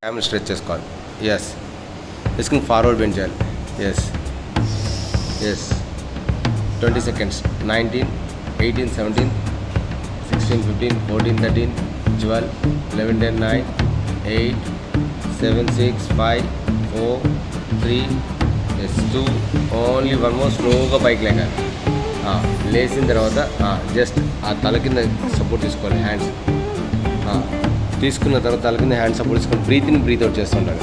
Ham stretch చేసుకోవాలి. Yes తీసుకుని forward bend చేయాలి. Yes 20 seconds. 19, 18, 17, 16, 15, 14, 13, 12, 11, 10, 9, 8, 7, 6, 5, 4, 3, 2. Only one more. స్లోగా పైకి లేకాలి. లేచిన తర్వాత జస్ట్ ఆ తల కింద సపోర్ట్ తీసుకోవాలి. హ్యాండ్స్ తీసుకున్న తర్వాత తల కింద హ్యాండ్ సపోర్ట్ తీసుకొని బ్రీత్ ఇన్ బ్రీత్ అవుట్ చేస్తుంటారు.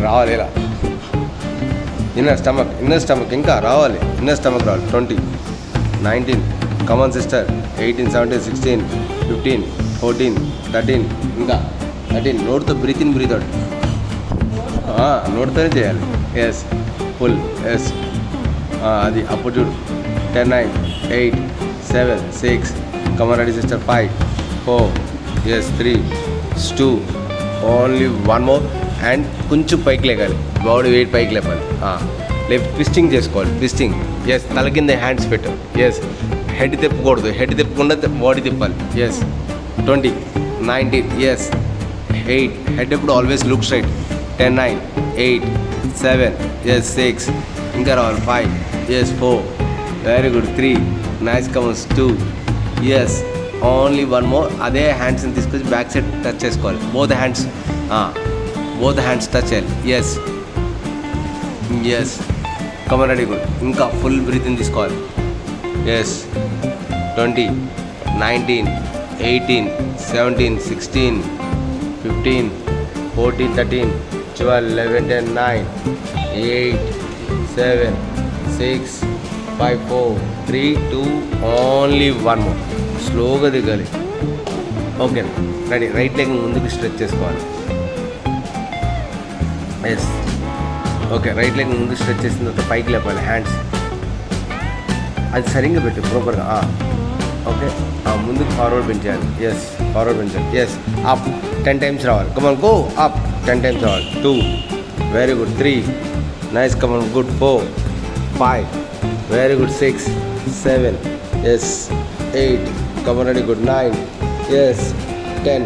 రావాలి ఇలా. ఇన్నర్ స్టమక్ ఇంకా రావాలి. ఇన్నర్ స్టమక్ రావాలి. 20, 19, కమాన్ సిస్టర్. 18, 17, 16, 15, 14, 13, ఇంకా 13. నోట్తో బ్రీత్ ఇన్ బ్రీత్ అవుట్. నోట్తోనే చేయాలి. Yes full. ఎస్ అది అప్పుడు చూడు. 10, 9, 8, 7, 6, come on ready sister. 5, 4, 3, 2. Only one more. And కొంచెం పైకి లేగాలి. బాడీ వెయిట్ పైకి లేపాలి. లెఫ్ట్ ట్విస్టింగ్ చేసుకోవాలి. ట్విస్టింగ్. ఎస్ తల కింద హ్యాండ్స్ పెట్టు. ఎస్ హెడ్ తిప్పకూడదు. హెడ్ తిప్పకుండా బాడీ తిప్పాలి. Yes 20, 19, yes 8. హెడ్ ఎప్పుడు ఆల్వేస్ లుక్ స్ట్రైట్. 10, 9, 8, 7, ఎస్ 6, ఇంకా రావాలి. 5, yes 4, very good. 3, nice come ons. 2, yes only one more. అదే హ్యాండ్స్ని తీసుకొచ్చి బ్యాక్ సైడ్ టచ్ చేసుకోవాలి. బోత్ హ్యాండ్స్ టచ్ చేయాలి. Yes come on ready good. ఇంకా ఫుల్ బ్రీతింగ్ తీసుకోవాలి. ఎస్ 20, 19, 18, 17, 16, 15, 14, 13, 12, 11, 10, 9, 8, 7, 6, 5, 4, 3, 2. Only one more. స్లోగా దిగాలి. Okay ready. రైట్ లెగ్ ముందుకు స్ట్రెచ్ చేసుకోవాలి. Yes okay. రైట్ లెగ్ ముందు స్ట్రెచ్ చేసిన తర్వాత పైకి లేపాలి. హ్యాండ్స్ అది సరిగ్గా పెట్టు ప్రాపర్గా. ఓకే ముందుకు ఫార్వర్డ్ బెండ్ చేయాలి. ఎస్ ఫార్వర్డ్ బెండ్ చేయాలి. ఎస్ అప్ 10 times రావాలి. కమన్ గో అప్ 10 times రావాలి. 2, very good. 3, nice come on good. 4, 5, very good. 6, 7, yes 8, come on ready good. 9, yes 10.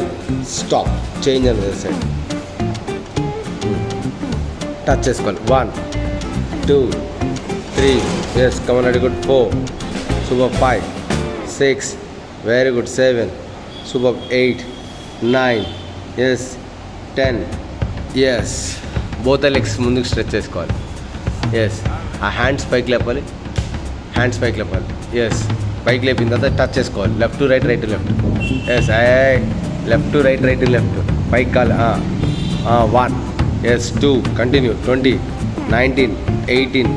Stop. Change another side. Touch చేసుకోవాలి. 1, 2, 3, yes come on ready good. 4, super. 5, 6, very good. 7, super. 8, 9, yes 10. Yes both legs ముందుకు stretch చేసుకోవాలి. Yes ఆ hands పైకి లేపాలి. Yes పైకి లేపిన తర్వాత touch చేసుకోవాలి. Left to right, right to left. Yes left to right, right to left. పైకి కాలి. 1, ఎస్ 2, కంటిన్యూ. 20, 19, 18,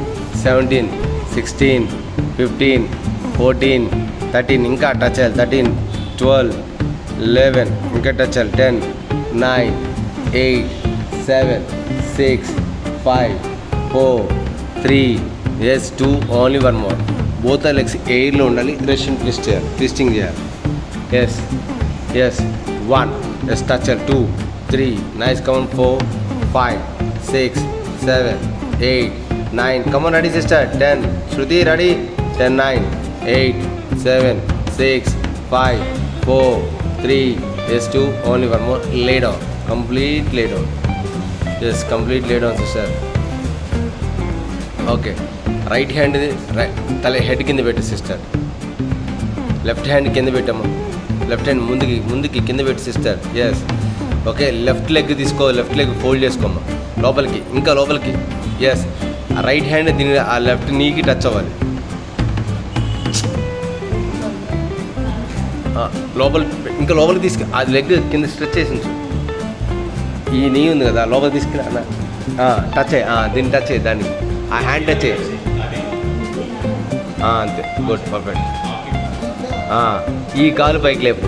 17, 16, 15, 14, 13, ఇంకా టచ్ చేయాలి. 13, 12, 11, ఇంకా టచ్ చేయాలి. 10, 9, 8, 7, 6, 5, 4, 3, yes 2. Only one more. Both legs ఎయిర్లో ఉండాలి. రెషన్ ట్విస్టింగ్ చేయాలి. ఎస్ 1, ఎస్ టచ్ చేయాలి. 2, 3, nice come on. 4, 5, 6, 7, 8, 9, come on ready sister. 10, Shruti ready. 10, 9, 8, 7, 6, 5, 4, 3, yes 2. Only one more. Lay down. Complete lay down. Yes complete lay down sister. Okay right hand తల head కింద పెట్టు sister. Left hand కింద పెట్టాము. Left hand ముందుకి కింద పెట్టు sister. Yes okay left leg తీసుకో. Left leg fold చేసుకోమ్మా లోపలికి, ఇంకా లోపలికి. ఎస్ ఆ రైట్ హ్యాండ్ దీని ఆ లెఫ్ట్ నీకి టచ్ అవ్వాలి. ఇంకా లోపలికి తీసుకు. అది లెగ్ కింద స్ట్రెచ్ చేసి ఉంచు. ఈ నీ ఉంది కదా లోపలికి తీసుకుని టచ్ అయ్యి దీన్ని టచ్ అయ్యి దాన్ని ఆ హ్యాండ్ టచ్ అయ్యి. అంతే గుడ్ పర్ఫెక్ట్. ఈ కాలు పైకి లేపు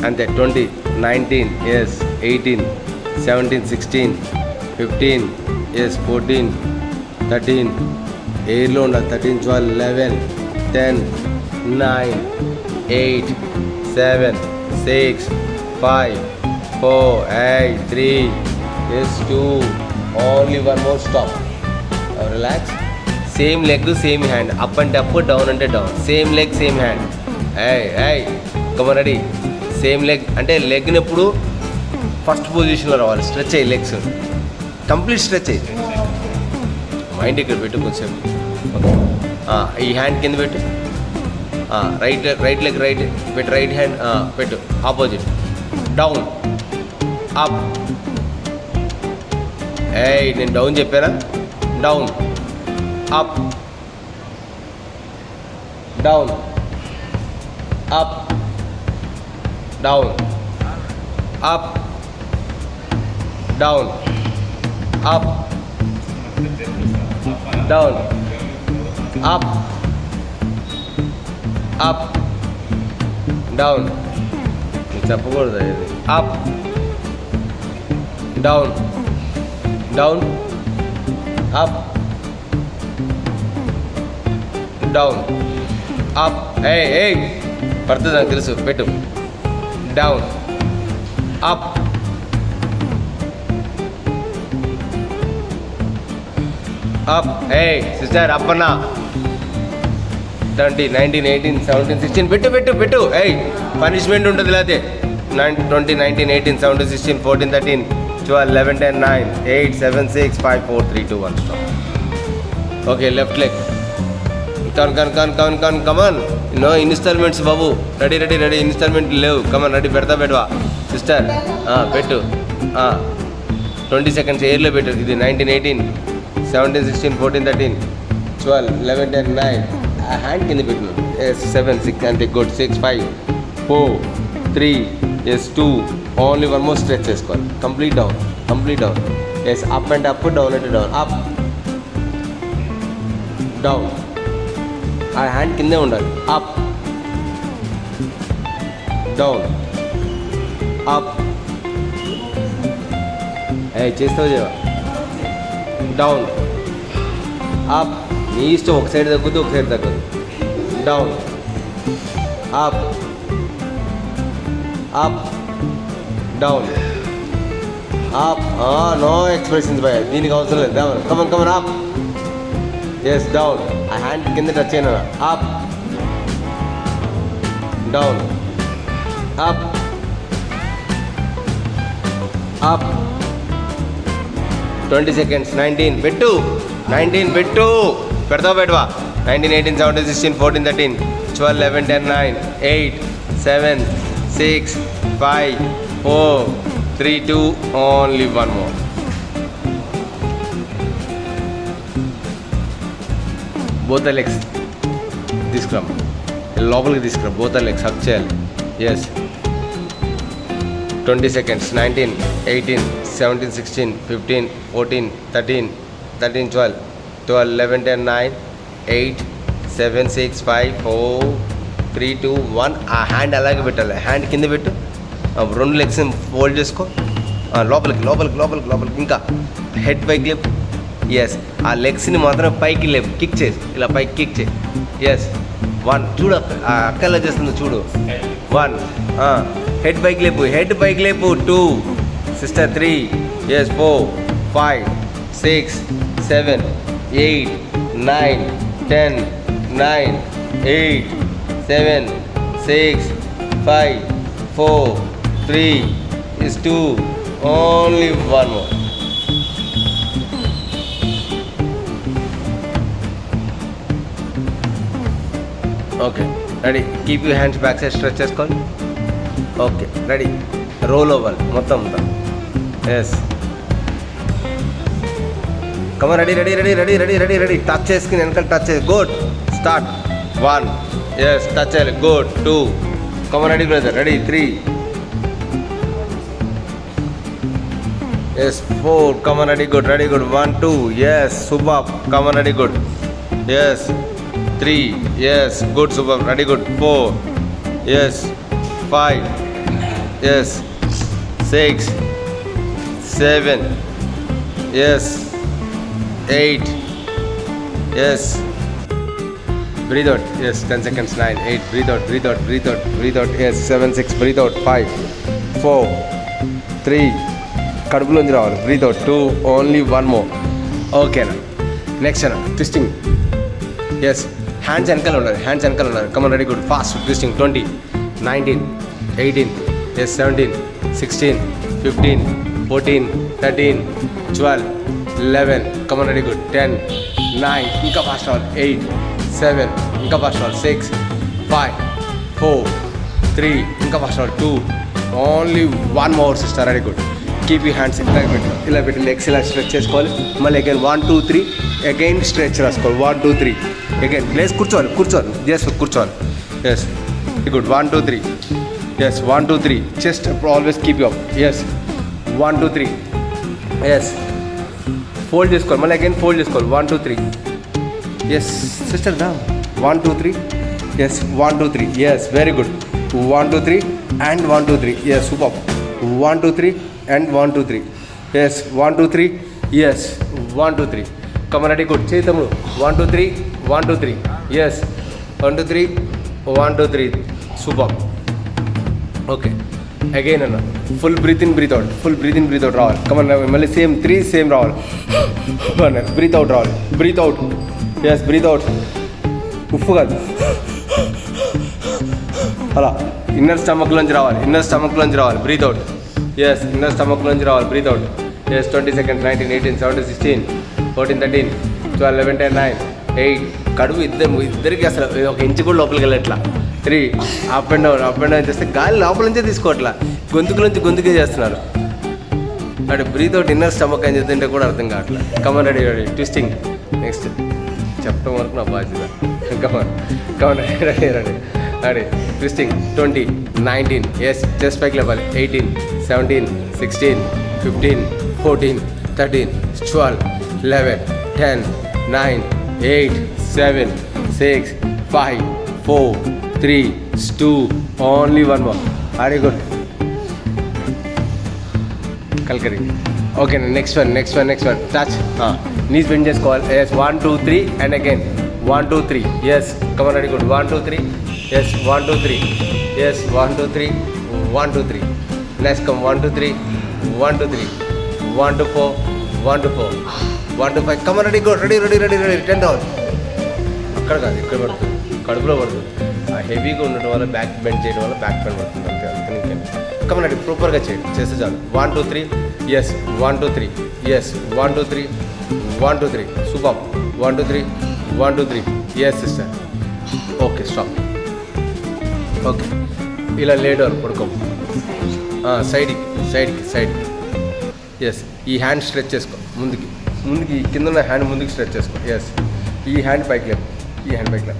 అంతే. 20, 19, ఎస్ 18, 17, 16, 15, ఎస్ 14, 13, ఎయిర్లో ఉండాలి. 13, 12, 11, 10, 9, 8, 7, 6, 5, 4, 8, 3, yes 2. Only one more stop. Relax. Same leg to same hand. Up and up, down and down. Same leg, same hand. Hey, come on, ready. Same leg అంటే లెగ్ని ఎప్పుడు first పొజిషన్లో రావాలి. స్ట్రెచ్ అయ్యి legs complete stretch అయ్యి. Mind ఇక్కడ పెట్టు కొంచెంసేపు. ఈ హ్యాండ్ కింద పెట్టు. రైట్ లెగ్ రైట్ పెట్టు. రైట్ హ్యాండ్ పెట్టు ఆపోజిట్. Down up. నేను డౌన్ చెప్పానా? Down up down up down up down up down up up down. చెప్పకూడదు ఇది. Up down down up down up. పడుతుంది నాకు తెలుసు. పెట్టు. Down up up. Sister up అన్నా. 20, 19, 18, 17, 16 పెట్టు పెట్టు పెట్టు. పనిష్మెంట్ ఉంటుంది లేకపోతే. 20, 19, 18, 17, 16, 14, 13, 12, 11, 10, 9, 8, 7, 6, 5, 4, 3, 2, 1 stop. Okay left leg. Come on. No instalments బాబు. రెడీ ఇన్స్టాల్మెంట్ లేవు. Come on ready. పెడతావా సిస్టర్? పెట్టు. 20 seconds ఎయిర్లో పెట్టు. ఇది 19, 18, 17, 16, 14, 13, 12, 11, 10, 9. హ్యాండ్ కింద పెట్టు. 7, 6 అంతే. Good. 6, 5, 4, 3, 2. Only one more stretch చేసుకోవాలి. Complete down. Up and up. Down అంటే డౌన్. Up down. ఆ హ్యాండ్ కిందే ఉండాలి. Up down up. చేస్తావు చేవా. Down up. నీ ఇష్టం. ఒక సైడ్ తగ్గుద్దు ఒక సైడ్ తగ్గదు. Down up up down up. No expressions భయ. దీనికి అవసరం లేదు. Come on up. Yes down. ఆ హ్యాండ్ కింద టచ్ అయినా. Up down up up. 20 seconds. 19 పెట్టు. 19 పెట్టు. పెడతావా? 19, 18, 17, 16, 14, 13, 12, 11, 10, 9, 8, 7, 6, 5, 4, 3, 2. Only one more. Both legs తీసుకురా. లోపలికి తీసుకురా. బోత్ లెగ్స్ హక్ చేయాలి. ఎస్. 20 seconds. 19, 18, 17, 16, 15, 14, 13, 12, 11, 10, 9, 8, 7, 6, 5, 4, 3, 2, 1. ఆ హ్యాండ్ అలాగే పెట్టాలి. హ్యాండ్ కింద పెట్టు. 2 legs ఫోల్డ్ చేసుకో. లోపలికి ఇంకా హెడ్ పైకి లేపు. ఎస్. ఆ లెగ్స్ని మాత్రం పైకి లేపు. కిక్ చేసి ఇలా పైకి కిక్ చేయి. ఎస్. 1. చూడు ఆ అక్క ఎలా చేస్తుందో చూడు. 1. హెడ్ పైకి లేపు. 2. Sister 3. Yes. 4, 5, 6, 7, 8, 9, 10, 9, 8, 7, 6, 5, 4, 3, 2. Only one more. Okay, ready. Keep your hands back side, stretch చేసుకోండి. Okay, ready. Roll over మొత్తం. Yes. Come on, ready. Touch చేసుకుని వెనకాల టచ్ చేసి. Good. Start. 1. Yes, touch చేయాలి. Good. 2. Come on, ready brother. Ready. 3. Yes. 4. Come on, ready. Good. 1, 2. Yes. Superb. Come on, ready. Good. Yes. 3. Yes. Good. Superb. Ready. Good. 4. Yes. 5. Yes. 6. 7. Yes. 8. Yes. Breathe out. Yes. 10 seconds. 9. 8. Breathe out. Yes. 7, 6. Breathe out. 5. 4. 3. కడుపులోంచి రావాలి. Breath out. 2. Only one more. ఓకేనా. Next అన్న twisting. Yes. Hands వెనకాల ఉన్నారు. Come on ready. Good. Fast twisting. 20, 19, 18, Yes, 17, 16, 15, 14, 13, 12, 11. Come on, very good. 10, 9. Inka fast roll. 8, 7. Inka fast roll. 6, 5, 4, 3. Inka fast roll. 2. Only one more, sister. Very good. Keep your hands ఇలా పెట్టి legs ఇలా stretch చేసుకోవాలి. మళ్ళీ again 1, 2, 3 again stretch రాసుకోవాలి. 1, 2, 3 again place కూర్చోవాలి just కూర్చోవాలి. Yes good. 1, 2, 3 yes 1, 2, 3 chest always keep you up. Yes 1, 2, 3 yes fold చేసుకోవాలి. మళ్ళీ అగైన్ ఫోల్డ్ చేసుకోవాలి. 1, 2, 3 ఎస్ సిస్టర్ దా 1, 2, 3 yes 1, 2, 3 yes very good. 1, 2, 3 and 1, 2, 3 yes super. 1, 2, 3 and 1, 2, 3 yes 1, 2, 3 yes 1, 2, 3 come on ready good చేతము 1, 2, 3 1, 2, 3 yes 1, 2, 3 1, 2, 3 super okay again అన్న full breathe in breathe out రావాలి. come on మళ్ళీ same 3 same రావాలి. breathe out రావాలి. breathe out yes breathe out ఉప్పు కాదు అలా inner stomach నుంచి రావాలి. breathe out yes inner stomach నుంచి రావాలి. breathe out yes 20 seconds 19 18 17 16 14 13 12 11 10 9 8 కడుపు ఇద్దరికి అసలు ఒక ఇంచు కూడా లోపలికి వెళ్ళట్లా. 3 అప్ అండ్ డౌన్ చేస్తే గాలి లోపల నుంచే తీసుకోవట్లా, గొంతుకే చేస్తున్నారు. అంటే బ్రీత్ అవుట్ ఇన్నర్ స్టమక్ అని చెప్తుంటే కూడా అర్థం కావట్లా. కమన్ రెడీ ట్విస్టింగ్ నెక్స్ట్ చెప్పడం వరకు నా బాధ్యత. Come on ready twisting 20 19 yes chest పైకి లేవాలి. 18 17 16 15 14 13 12 11 10 9 8 7 6 5 4 3 2 only one more. Very good. Kalkari. Okay, next one. Touch. Knees bend చేసుకోవాలి. Yes 1, 2, 3 and again 1, 2, 3 yes come on very good. 1, 2, 3 yes 1, 2, 3 yes 1, 2, 3 1, 2, 3 next come 1, 2, 3 1, 2, 3 1, 2, 4 1, 2, 4 1, 2, 5 come on ready good ready 10 down అక్కడ కాదు ఇక్కడ పడుతుంది, కడుపులో పడుతుంది. ఆ హెవీగా ఉండటం వల్ల బ్యాక్ బెండ్ చేయడం వల్ల బ్యాక్ పెయిన్ పడుతుంది. అంతే కమ్ రెడీ ప్రాపర్గా చేయండి. చేస్తే చాలు. 1, 2, 3 yes 1, 2, 3 yes 1, 2, 3 1, 2, 3 super. 1, 2, 3 1, 2, 3 yes sister okay stop. Okay ఇలా లేడర్ పడుకో. సైడ్కి ఎస్ ఈ హ్యాండ్ స్ట్రెచ్ చేసుకో. ముందుకి కింద ఉన్న హ్యాండ్ ముందుకు స్ట్రెచ్ చేసుకో. ఎస్ ఈ హ్యాండ్ పైకి లేపు.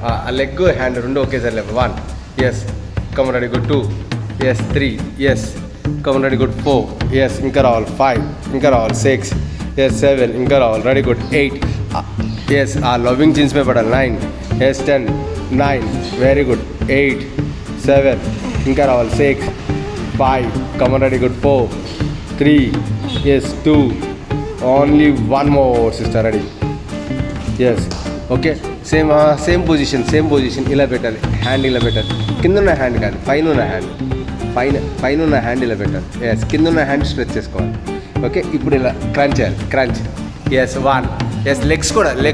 ఆ లెగ్ హ్యాండ్ రెండు ఒకేసారి లేపు. 1 yes come ready good. 2 yes 3 yes come ready good. 4 yes ఇంకా రావాలి. 5 ఇంకా రావాలి. 6 ఎస్ 7 ఇంకా రావాలి. Ready good. 8 ఎస్ ఆ లవింగ్ జీన్స్ మీద పడాలి. 9 ఎస్ 10 9 వెరీ గుడ్. 8 7 ఇంకా రావాలి. 6 5 come ready good. 4 3 yes 2 only one more sister ready. Yes okay same position ఇలా పెట్టాలి. హ్యాండ్ ఇలా పెట్టాలి. కింద ఉన్న హ్యాండ్ కాదు, పైన ఉన్న హ్యాండ్ ఇలా పెట్టాలి. ఎస్ కింద ఉన్న హ్యాండ్ స్ట్రెచ్ చేసుకోవాలి. ఓకే ఇప్పుడు ఇలా క్రంచ్ చేయాలి. క్రంచ్ ఎస్ 1 ఎస్ లెగ్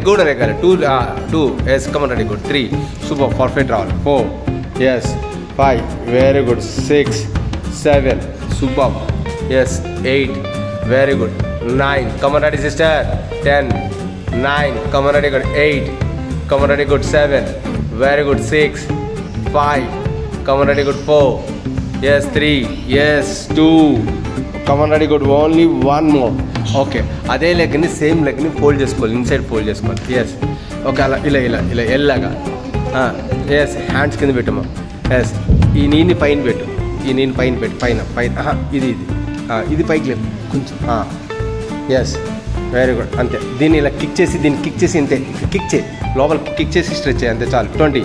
కూడా రేగాలి. 2 yes come ready good. 3 super perfect రావాలి. 4 yes 5 very good. 6 7 super yes 8 very good. 9 come ready sister. 10 9 come ready good. 8 come ready good. 7 very good. 6 5 come ready good. 4 yes 3 yes 2 come ready good. Only one more. Okay అదే లెగ్ని same లెగ్ని fold చేసుకోవాలి. Inside fold చేసుకోవాలి. Yes okay అలా ఇలా ఎల్లాగా. Yes hands కింద పెట్టమ్మా. Yes ఈ నీని పైన పెట్టు. పైన ఇది పైకి లేదు కొంచెం. Yes very good. అంతే దీన్ని ఇలా కిక్ చేసి అంతే కిక్ చేయి. లోపలికి కిక్ చేసి స్ట్రెచ్ చేయి. అంతే చాలు. 20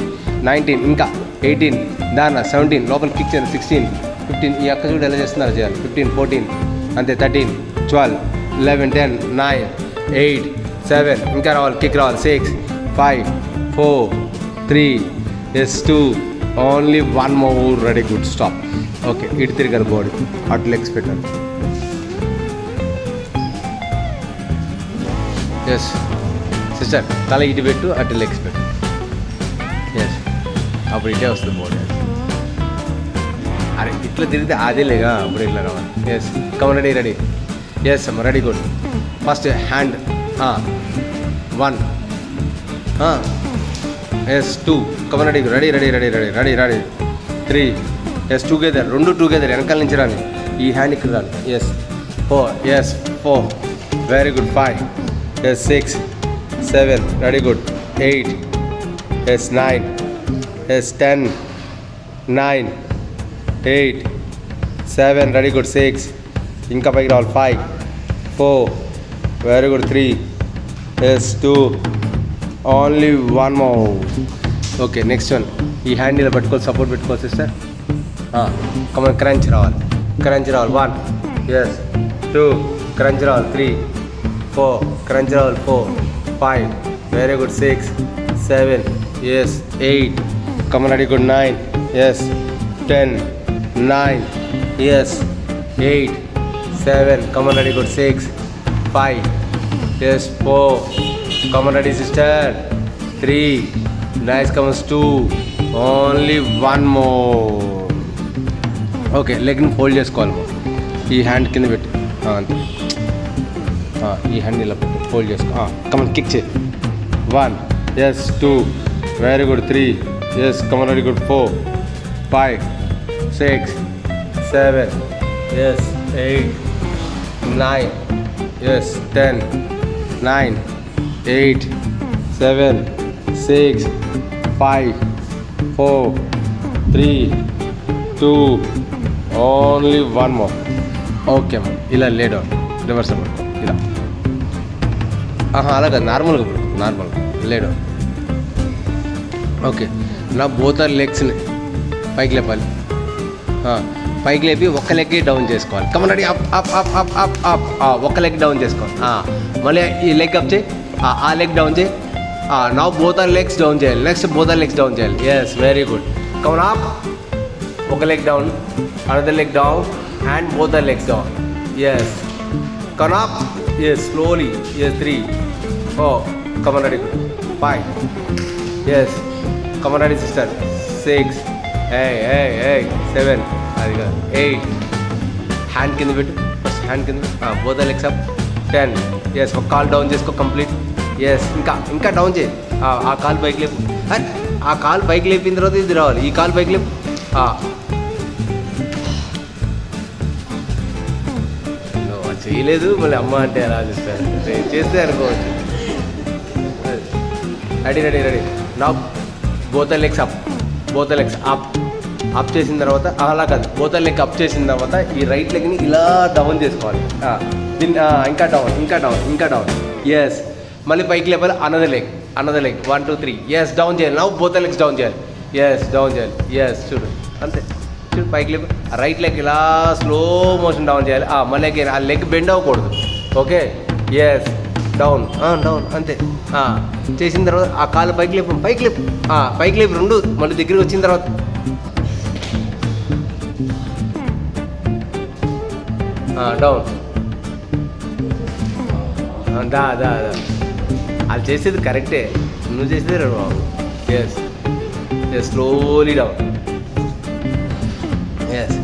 19 ఇంకా 18 దాన్న 17 లోపల కిక్ చేయండి. 16 15 ఈ అక్క చూడు ఎలా చేస్తున్నారు చేయాలి. 15 14 అంతే. 13 12 11 10 9 8 7 ఇంకా రావాలి. కిక్ రావాలి. 6 5 4 3 yes 2 only one more. Ready good. Stop. Okay ఇటు తిరగాలి బాడీ. అటు లెగ్స్ పెట్టాలి. ఎస్ సిస్టర్ తల ఇటు పెట్టు, అటు లెగ్స్ పెట్టు. ఎస్ అప్పుడు ఇటే వస్తుంది బాడీ. అరే ఇట్లా తిరిగితే అదే లేగా అప్పుడు ఇట్లా కావాలి. Yes come on ready ready. Yes అమ్మ ready good. First hand 1 yes 2 come on ready ready ready ready ready ready ready 3 yes together, రెండు టుగెదర్, వెనకాల నుంచి రాని, ఈ హ్యాండ్ ఇక్కడ రాని. Yes 4 yes 4 very good. 5 yes 6 7 ready good. 8 yes 9 yes 10 9 8 7 ready good. 6 ఇంకా పైకి రావాలి. 5 4 very good. 3 yes 2 only 1 more. Okay next one. ఈ హ్యాండ్ ఇలా పట్టుకోవాలి, సపోర్ట్ పెట్టుకోవాలి సిస్టర్. కమన్ క్రంచ్ రావాలి, క్రంచ్ రావాలి. 1 ఎస్ 2 క్రంచ్ రావాలి. 3 4 క్రంచ్ రావాలి. 4 5 very good. 6 7 yes 8 come on ready good. 9 yes 10 9 yes 8 7 come on ready good. 6 5 yes 4 come on ready sister. 3 nice come ons. 2 only 1 more. Okay లెగ్ని fold చేసుకోవాలి. ఈ హ్యాండ్ కింద పెట్టి అంతే. ఈ హ్యాండ్ ఇలా పెట్టి ఫోల్డ్ చేసుకో. కమన్ కిక్ చేయి. 1 yes 2 very good. 3 yes come on very good. 4 5 6 7 yes 8 9 yes 10 9 8 7 6 5 4 3 2 only 1 more. Okay అమ్మ ఇలా లే డౌన్, రివర్స్ అమ్మ ఇలా. అలాగే నార్మల్గా నార్మల్గా లే డౌన్. ఓకే నా బోత్ ఆర్ లెగ్స్ని పైకి లేపాలి. పైకి లేపి ఒక్క లెగ్ డౌన్ చేసుకోవాలి. Come on ready. Up up up up up up. ఒక్క లెగ్ డౌన్ చేసుకోవాలి. మళ్ళీ ఈ లెగ్ అప్ చేయి, ఆ లెగ్ డౌన్ చేయి. Now both our legs down చేయాలి. Next both our legs down చేయాలి. Yes very good. Come on up. ఒక leg down, another leg down and both the legs down. Yes, come up. Yes, slowly. Yes, 3 4 come on ready. 5 yes, come on ready sister. 6 hey 7 adiga 8 hand కింద పెట్టు. First hand కింద, both the legs up. 10 yes, ఒక call down చేసుకో complete. Yes ఇంకా down చేయి. ఆ call పైకి లేపు. ఆ కాల్ పైకి లేపిన తర్వాత ఇది రావాలి. ఈ కాల్ పైకి లేపు. చేయలేదు మళ్ళీ అమ్మ అంటే ఎలా చేస్తారు, చేస్తే అనుకోవచ్చు. Ready ready ready. నా both legs up, both legs up చేసిన తర్వాత అలా కాదు, బోత్ లెగ్ అప్ చేసిన తర్వాత ఈ రైట్ లెగ్ని ఇలా డౌన్ చేసుకోవాలి. దీన్ని ఇంకా డౌన్ ఇంకా డౌన్ ఇంకా డౌన్. ఎస్ మళ్ళీ పైకి లేపాలి. అనదర్ లెగ్ 1 2 3 ఎస్ డౌన్ చేయాలి. నా బోత్ లెగ్స్ డౌన్ చేయాలి. ఎస్ డౌన్ చేయాలి. ఎస్ చూడు అంతే. పైకి లేపు. రైట్ లెగ్ ఇలా స్లో మోషన్ డౌన్ చేయాలి. మళ్ళీ ఆ లెగ్ బెండ్ అవ్వకూడదు. ఓకే ఎస్ డౌన్ డౌన్ అంతే. చేసిన తర్వాత ఆ కాలు పైకి లేపు, పైకి లేపు రెండు. మళ్ళీ దగ్గరికి వచ్చిన తర్వాత డౌన్. దా వాళ్ళు చేసేది కరెక్టే, నువ్వు చేసేది రా బాబు. Yes yes slowly down. Yes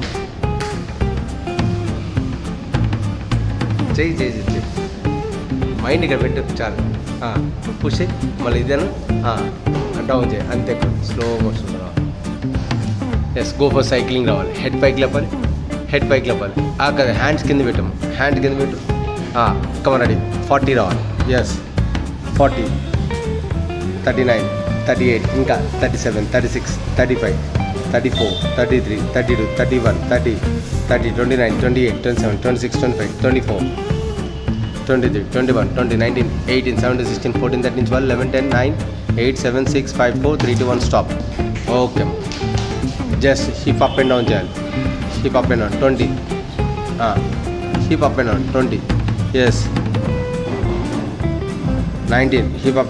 చెయ్యి మైండ్ ఇక్కడ పెట్టు చాలు. పుష్ చేయి మళ్ళీ ఇదేనా డౌన్ చేయి అంతే. స్లో మోషన్ రావాలి. ఎస్ గో ఫర్ సైక్లింగ్ రావాలి. హెడ్ పైకి లేపాలి, హెడ్ పైకి లేపాలి. కదా హ్యాండ్స్ కింద పెట్టాము, హ్యాండ్ కింద పెట్టు. Come on ready. 40 రావాలి. ఎస్ 40 39 38 ఇంకా 37 36 35 34 33 32 31 30 30 29 28 27 26 25 24 23 21 20 19 18 17 16 14 13 12 11 10 9 8 7 6 5 4 3 2 1 stop. Okay just hip up and down చేయాలి. Hip up and down 20. Hip up and down 20. Yes 19 hip up